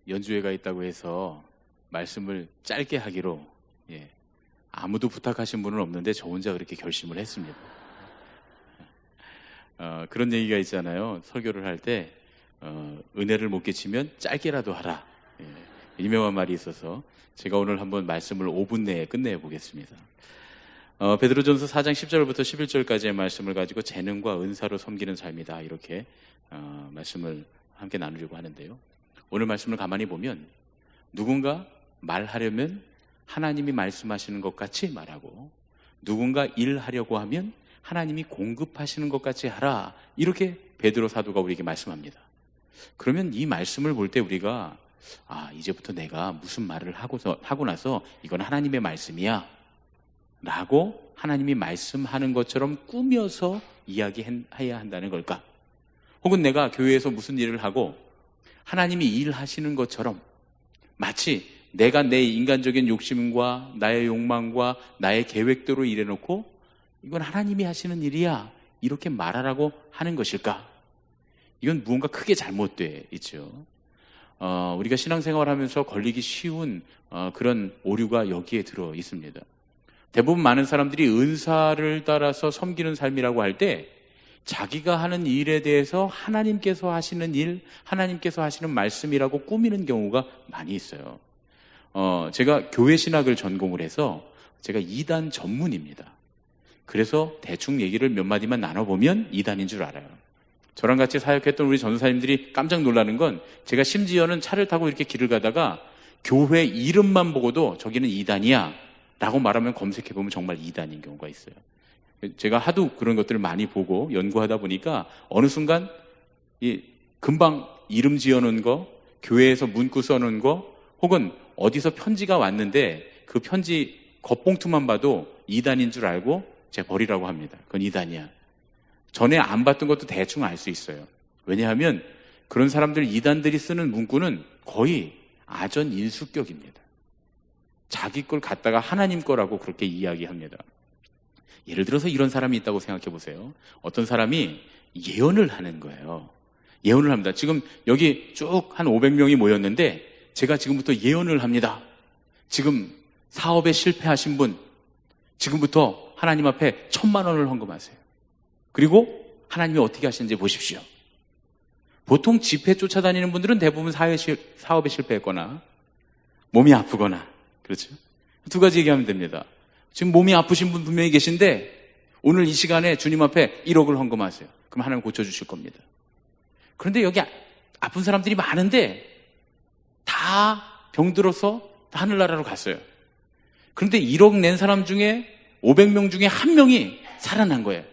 연주회가 있다고 해서 말씀을 짧게 하기로 아무도 부탁하신 분은 없는데 저 혼자 그렇게 결심을 했습니다. 그런 얘기가 있잖아요. 설교를 할 때 은혜를 못 끼치면 짧게라도 하라. 유명한 말이 있어서 제가 오늘 한번 말씀을 5분 내에 끝내 보겠습니다. 베드로전서 4장 10절부터 11절까지의 말씀을 가지고 재능과 은사로 섬기는 삶이다, 이렇게 말씀을 함께 나누려고 하는데요. 오늘 말씀을 가만히 보면 누군가 말하려면 하나님이 말씀하시는 것 같이 말하고, 누군가 일하려고 하면 하나님이 공급하시는 것 같이 하라, 이렇게 베드로 사도가 우리에게 말씀합니다. 그러면 이 말씀을 볼 때 우리가 이제부터 내가 무슨 말을 하고 나서 이건 하나님의 말씀이야 라고 하나님이 말씀하는 것처럼 꾸며서 이야기해야 한다는 걸까? 혹은 내가 교회에서 무슨 일을 하고 하나님이 일하시는 것처럼 마치 내가 내 인간적인 욕심과 나의 욕망과 나의 계획대로 일해놓고 이건 하나님이 하시는 일이야, 이렇게 말하라고 하는 것일까? 이건 무언가 크게 잘못되어 있죠. 우리가 신앙생활하면서 걸리기 쉬운 그런 오류가 여기에 들어 있습니다. 대부분 많은 사람들이 은사를 따라서 섬기는 삶이라고 할 때 자기가 하는 일에 대해서 하나님께서 하시는 일, 하나님께서 하시는 말씀이라고 꾸미는 경우가 많이 있어요. 제가 교회 신학을 전공을 해서 제가 이단 전문입니다. 그래서 대충 얘기를 몇 마디만 나눠보면 이단인 줄 알아요. 저랑 같이 사역했던 우리 전도사님들이 깜짝 놀라는 건, 제가 심지어는 차를 타고 이렇게 길을 가다가 교회 이름만 보고도 저기는 이단이야 라고 말하면 검색해보면 정말 이단인 경우가 있어요. 제가 하도 그런 것들을 많이 보고 연구하다 보니까 어느 순간 금방 이름 지어놓은 거, 교회에서 문구 써놓은 거, 혹은 어디서 편지가 왔는데 그 편지 겉봉투만 봐도 이단인 줄 알고 제가 버리라고 합니다. 그건 이단이야. 전에 안 봤던 것도 대충 알 수 있어요. 왜냐하면 그런 사람들, 이단들이 쓰는 문구는 거의 아전인수격입니다. 자기 걸 갖다가 하나님 거라고 그렇게 이야기합니다. 예를 들어서 이런 사람이 있다고 생각해 보세요. 어떤 사람이 예언을 하는 거예요. 예언을 합니다. 지금 여기 쭉 한 500명이 모였는데 제가 지금부터 예언을 합니다. 지금 사업에 실패하신 분, 지금부터 하나님 앞에 1,000만 원을 헌금하세요. 그리고 하나님이 어떻게 하시는지 보십시오. 보통 집회 쫓아다니는 분들은 대부분 사업에 실패했거나 몸이 아프거나, 그렇죠? 두 가지 얘기하면 됩니다. 지금 몸이 아프신 분 분명히 계신데 오늘 이 시간에 주님 앞에 1억을 헌금하세요. 그럼 하나님 고쳐주실 겁니다. 그런데 여기 아픈 사람들이 많은데 다 병들어서 하늘나라로 갔어요. 그런데 1억 낸 사람 중에 500명 중에 한 명이 살아난 거예요.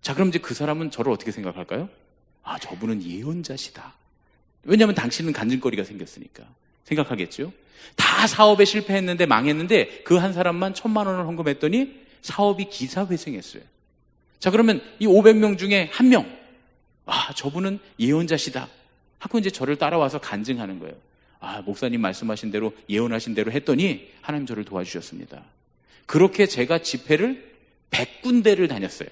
자, 그럼 이제 그 사람은 저를 어떻게 생각할까요? 저분은 예언자시다. 왜냐하면 당신은 간증거리가 생겼으니까 생각하겠죠. 다 사업에 실패했는데 망했는데 그 한 사람만 1,000만 원을 헌금했더니 사업이 기사회생했어요. 자, 그러면 이 500명 중에 한 명, 저분은 예언자시다 하고 이제 저를 따라와서 간증하는 거예요. 목사님 말씀하신 대로, 예언하신 대로 했더니 하나님 저를 도와주셨습니다. 그렇게 제가 집회를 100군데를 다녔어요.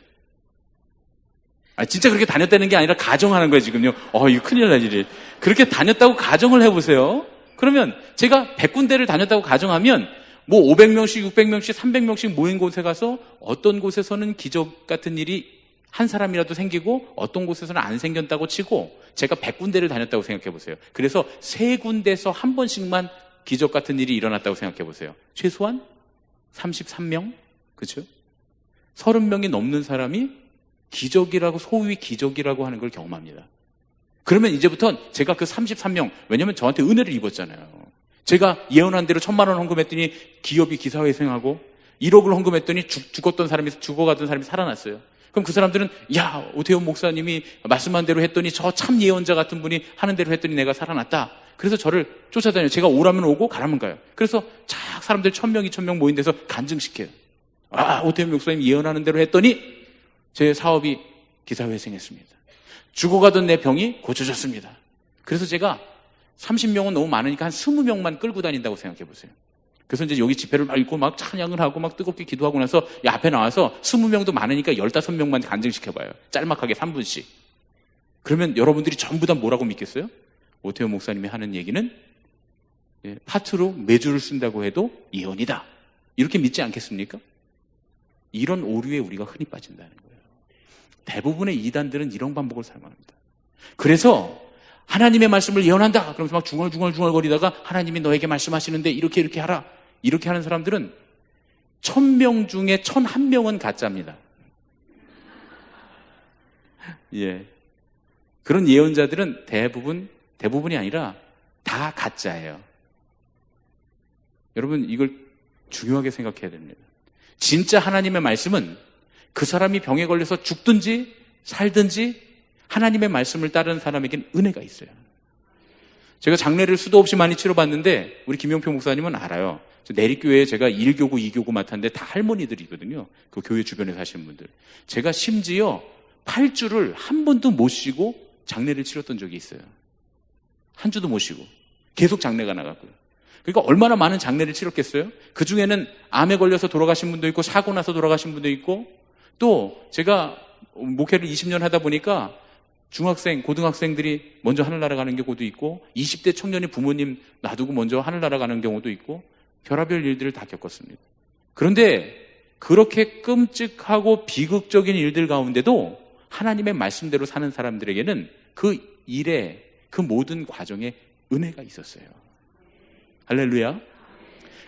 진짜 그렇게 다녔다는 게 아니라 가정하는 거예요, 지금요. 이거 큰일 날 일이. 그렇게 다녔다고 가정을 해보세요. 그러면 제가 100군데를 다녔다고 가정하면 500명씩, 600명씩, 300명씩 모인 곳에 가서 어떤 곳에서는 기적 같은 일이 한 사람이라도 생기고 어떤 곳에서는 안 생겼다고 치고 제가 100군데를 다녔다고 생각해 보세요. 그래서 3군데에서 한 번씩만 기적 같은 일이 일어났다고 생각해 보세요. 최소한 33명? 그렇죠? 30명이 넘는 사람이 기적이라고, 소위 기적이라고 하는 걸 경험합니다. 그러면 이제부터는 제가 그 33명, 왜냐면 저한테 은혜를 입었잖아요. 제가 예언한 대로 1,000만 원 헌금했더니 기업이 기사회생하고 1억을 헌금했더니 죽어가던 사람이 살아났어요. 그럼 그 사람들은 오태훈 목사님이 말씀한 대로 했더니 저 참 예언자 같은 분이 하는 대로 했더니 내가 살아났다. 그래서 저를 쫓아다녀요. 제가 오라면 오고 가라면 가요. 그래서 쫙 사람들 1,000명, 2,000명 모인 데서 간증시켜요. 오태훈 목사님이 예언하는 대로 했더니 제 사업이 기사회생했습니다. 죽어가던 내 병이 고쳐졌습니다. 그래서 제가 30명은 너무 많으니까 한 20명만 끌고 다닌다고 생각해 보세요. 그래서 이제 여기 집회를 막 읽고 막 찬양을 하고 막 뜨겁게 기도하고 나서 이 앞에 나와서 20명도 많으니까 15명만 간증시켜봐요. 짤막하게 3분씩. 그러면 여러분들이 전부 다 뭐라고 믿겠어요? 오태훈 목사님이 하는 얘기는 파트로 매주를 쓴다고 해도 예언이다. 이렇게 믿지 않겠습니까? 이런 오류에 우리가 흔히 빠진다는 거예요. 대부분의 이단들은 이런 방법을 사용합니다. 그래서 하나님의 말씀을 예언한다. 그러면서 막 중얼중얼거리다가 하나님이 너에게 말씀하시는데 이렇게 하라. 이렇게 하는 사람들은 1000명 중에 1001명은 가짜입니다. 예. 그런 예언자들은 대부분이 아니라 다 가짜예요. 여러분, 이걸 중요하게 생각해야 됩니다. 진짜 하나님의 말씀은 그 사람이 병에 걸려서 죽든지 살든지 하나님의 말씀을 따르는 사람에겐 은혜가 있어요. 제가 장례를 수도 없이 많이 치러봤는데 우리 김용표 목사님은 알아요. 내리교회에 제가 1교구, 2교구 맡았는데 다 할머니들이거든요. 그 교회 주변에 사시는 분들. 제가 심지어 8주를 한 번도 못 쉬고 장례를 치렀던 적이 있어요. 한 주도 못 쉬고 계속 장례가 나갔고요. 그러니까 얼마나 많은 장례를 치렀겠어요? 그 중에는 암에 걸려서 돌아가신 분도 있고 사고 나서 돌아가신 분도 있고, 또 제가 목회를 20년 하다 보니까 중학생, 고등학생들이 먼저 하늘나라 가는 경우도 있고 20대 청년이 부모님 놔두고 먼저 하늘나라 가는 경우도 있고 별의별 일들을 다 겪었습니다. 그런데 그렇게 끔찍하고 비극적인 일들 가운데도 하나님의 말씀대로 사는 사람들에게는 그 일에, 그 모든 과정에 은혜가 있었어요. 할렐루야.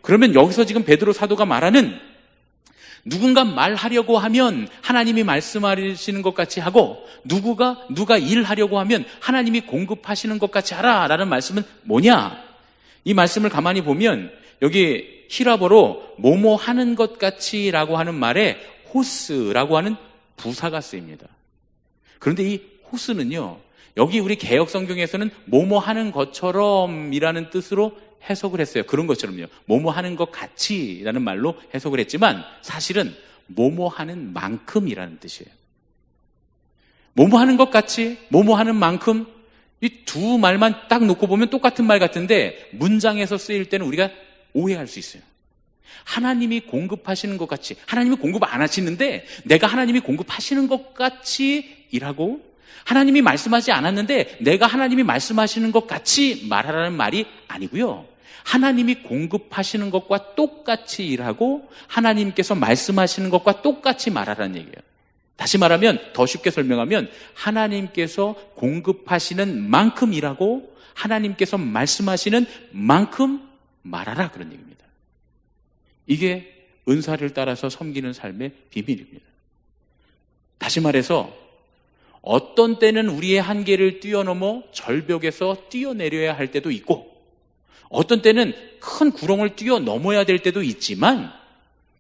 그러면 여기서 지금 베드로 사도가 말하는, 누군가 말하려고 하면 하나님이 말씀하시는 것 같이 하고 누가 일하려고 하면 하나님이 공급하시는 것 같이 하라 라는 말씀은 뭐냐? 이 말씀을 가만히 보면 여기 히라보로 뭐뭐 하는 것 같이 라고 하는 말에 호스라고 하는 부사가 쓰입니다. 그런데 이 호스는요, 여기 우리 개역 성경에서는 뭐뭐 하는 것처럼 이라는 뜻으로 해석을 했어요. 그런 것처럼요. 뭐뭐 하는 것 같이라는 말로 해석을 했지만 사실은 뭐뭐 하는 만큼이라는 뜻이에요. 뭐뭐 하는 것 같이, 뭐뭐 하는 만큼, 이 두 말만 딱 놓고 보면 똑같은 말 같은데 문장에서 쓰일 때는 우리가 오해할 수 있어요. 하나님이 공급하시는 것 같이, 하나님이 공급 안 하시는데 내가 하나님이 공급하시는 것 같이 일하고, 하나님이 말씀하지 않았는데 내가 하나님이 말씀하시는 것 같이 말하라는 말이 아니고요. 하나님이 공급하시는 것과 똑같이 일하고 하나님께서 말씀하시는 것과 똑같이 말하라는 얘기예요. 다시 말하면, 더 쉽게 설명하면 하나님께서 공급하시는 만큼 일하고 하나님께서 말씀하시는 만큼 말하라, 그런 얘기입니다. 이게 은사를 따라서 섬기는 삶의 비밀입니다. 다시 말해서 어떤 때는 우리의 한계를 뛰어넘어 절벽에서 뛰어내려야 할 때도 있고, 어떤 때는 큰 구렁을 뛰어넘어야 될 때도 있지만,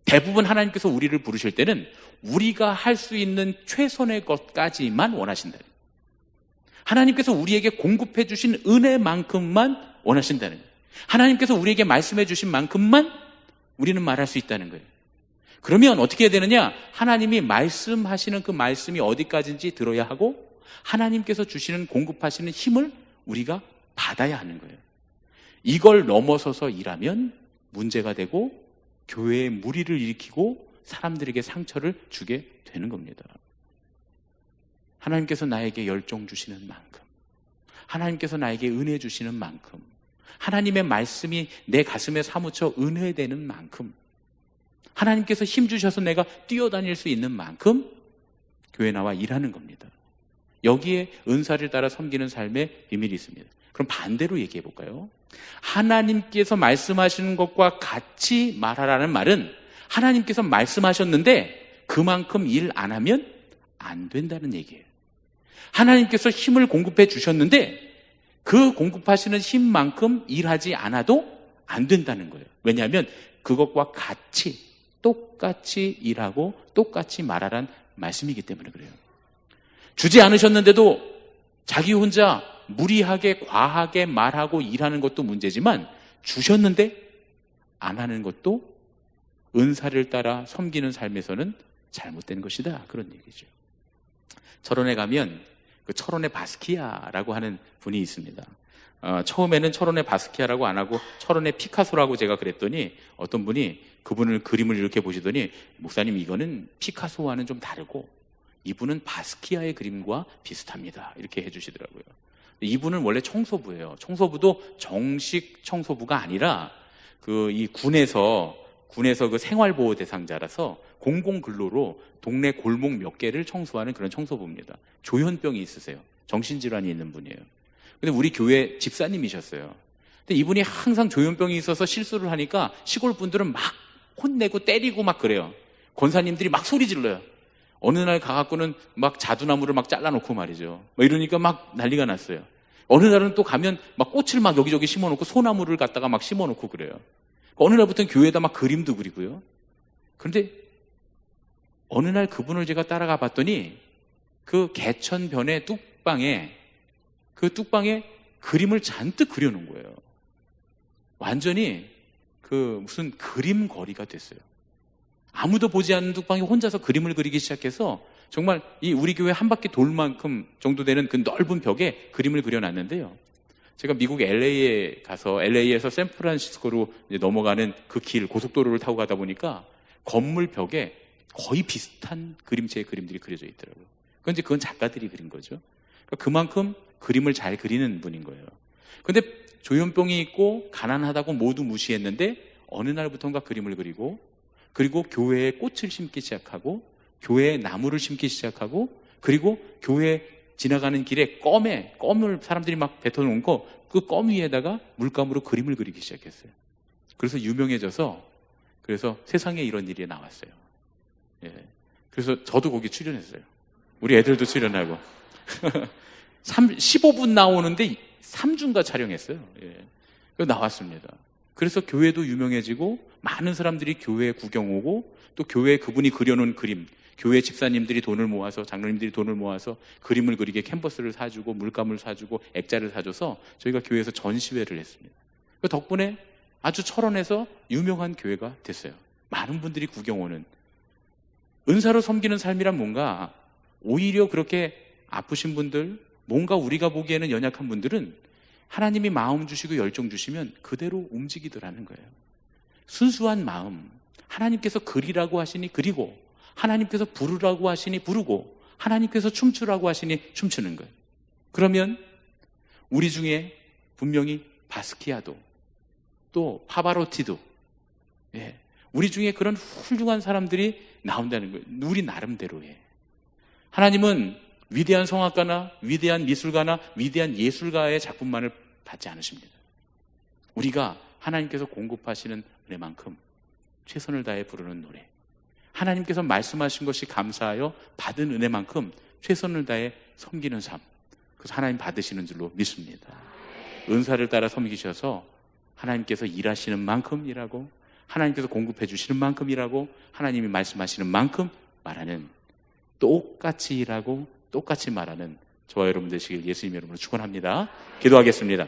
대부분 하나님께서 우리를 부르실 때는 우리가 할 수 있는 최선의 것까지만 원하신다. 하나님께서 우리에게 공급해 주신 은혜만큼만 원하신다는 거예요. 하나님께서 우리에게 말씀해 주신 만큼만 우리는 말할 수 있다는 거예요. 그러면 어떻게 해야 되느냐? 하나님이 말씀하시는 그 말씀이 어디까지인지 들어야 하고, 하나님께서 주시는 공급하시는 힘을 우리가 받아야 하는 거예요. 이걸 넘어서서 일하면 문제가 되고 교회에 무리를 일으키고 사람들에게 상처를 주게 되는 겁니다. 하나님께서 나에게 열정 주시는 만큼, 하나님께서 나에게 은혜 주시는 만큼, 하나님의 말씀이 내 가슴에 사무쳐 은혜되는 만큼, 하나님께서 힘 주셔서 내가 뛰어다닐 수 있는 만큼 교회에 나와 일하는 겁니다. 여기에 은사를 따라 섬기는 삶의 비밀이 있습니다. 그럼 반대로 얘기해 볼까요? 하나님께서 말씀하시는 것과 같이 말하라는 말은, 하나님께서 말씀하셨는데 그만큼 일 안 하면 안 된다는 얘기예요. 하나님께서 힘을 공급해 주셨는데 그 공급하시는 힘만큼 일하지 않아도 안 된다는 거예요. 왜냐하면 그것과 같이, 똑같이 일하고 똑같이 말하라는 말씀이기 때문에 그래요. 주지 않으셨는데도 자기 혼자 무리하게 과하게 말하고 일하는 것도 문제지만, 주셨는데 안 하는 것도 은사를 따라 섬기는 삶에서는 잘못된 것이다, 그런 얘기죠. 철원에 가면 그 철원의 바스키아라고 하는 분이 있습니다. 처음에는 철원의 바스키아라고 안 하고 철원의 피카소라고 제가 그랬더니 어떤 분이 그분을 그림을 이렇게 보시더니, 목사님 이거는 피카소와는 좀 다르고 이분은 바스키아의 그림과 비슷합니다, 이렇게 해주시더라고요. 이분은 원래 청소부예요. 청소부도 정식 청소부가 아니라 이 군에서 그 생활보호 대상자라서 공공근로로 동네 골목 몇 개를 청소하는 그런 청소부입니다. 조현병이 있으세요. 정신질환이 있는 분이에요. 근데 우리 교회 집사님이셨어요. 근데 이분이 항상 조현병이 있어서 실수를 하니까 시골 분들은 막 혼내고 때리고 막 그래요. 권사님들이 막 소리 질러요. 어느 날 가갖고는 막 자두나무를 막 잘라놓고 말이죠. 이러니까 막 난리가 났어요. 어느 날은 또 가면 막 꽃을 막 여기저기 심어놓고 소나무를 갖다가 막 심어놓고 그래요. 어느 날부터는 교회에다 막 그림도 그리고요. 그런데 어느 날 그분을 제가 따라가 봤더니 그 개천변의 뚝방에 그림을 잔뜩 그려놓은 거예요. 완전히 무슨 그림 거리가 됐어요. 아무도 보지 않는 뚝방에 혼자서 그림을 그리기 시작해서 정말 우리 교회 한 바퀴 돌 만큼 정도 되는 그 넓은 벽에 그림을 그려놨는데요. 제가 미국 LA에 가서 LA에서 샌프란시스코로 이제 넘어가는 그 길, 고속도로를 타고 가다 보니까 건물 벽에 거의 비슷한 그림체의 그림들이 그려져 있더라고요. 그건 작가들이 그린 거죠. 그러니까 그만큼 그림을 잘 그리는 분인 거예요. 근데 조현병이 있고 가난하다고 모두 무시했는데 어느 날부터인가 그림을 그리고 교회에 꽃을 심기 시작하고 교회에 나무를 심기 시작하고 그리고 교회 지나가는 길에 껌을 사람들이 막 뱉어놓은 그 껌 위에다가 물감으로 그림을 그리기 시작했어요. 그래서 유명해져서 그래서 세상에 이런 일이 나왔어요. 예. 그래서 저도 거기 출연했어요. 우리 애들도 출연하고 15분 나오는데 3주인가 촬영했어요. 예. 나왔습니다. 그래서 교회도 유명해지고 많은 사람들이 교회 구경 오고 또 교회에 그분이 그려놓은 그림, 교회 집사님들이 돈을 모아서 장로님들이 돈을 모아서 그림을 그리게 캔버스를 사주고 물감을 사주고 액자를 사줘서 저희가 교회에서 전시회를 했습니다. 그 덕분에 아주 철원에서 유명한 교회가 됐어요. 많은 분들이 구경 오는. 은사로 섬기는 삶이란 뭔가 오히려 그렇게 아프신 분들, 뭔가 우리가 보기에는 연약한 분들은 하나님이 마음 주시고 열정 주시면 그대로 움직이더라는 거예요. 순수한 마음, 하나님께서 그리라고 하시니 그리고 하나님께서 부르라고 하시니 부르고 하나님께서 춤추라고 하시니 춤추는 거예요. 그러면 우리 중에 분명히 바스키아도 또 파바로티도 우리 중에 그런 훌륭한 사람들이 나온다는 거예요. 우리 나름대로의. 하나님은 위대한 성악가나 위대한 미술가나 위대한 예술가의 작품만을 받지 않으십니다. 우리가 하나님께서 공급하시는 은혜만큼 최선을 다해 부르는 노래, 하나님께서 말씀하신 것이 감사하여 받은 은혜만큼 최선을 다해 섬기는 삶, 그래서 하나님 받으시는 줄로 믿습니다. 은사를 따라 섬기셔서 하나님께서 일하시는 만큼 일하고 하나님께서 공급해 주시는 만큼 일하고 하나님이 말씀하시는 만큼 말하는, 똑같이 일하고 똑같이 말하는 저와 여러분 되시길 예수님 이름으로 축원합니다. 기도하겠습니다.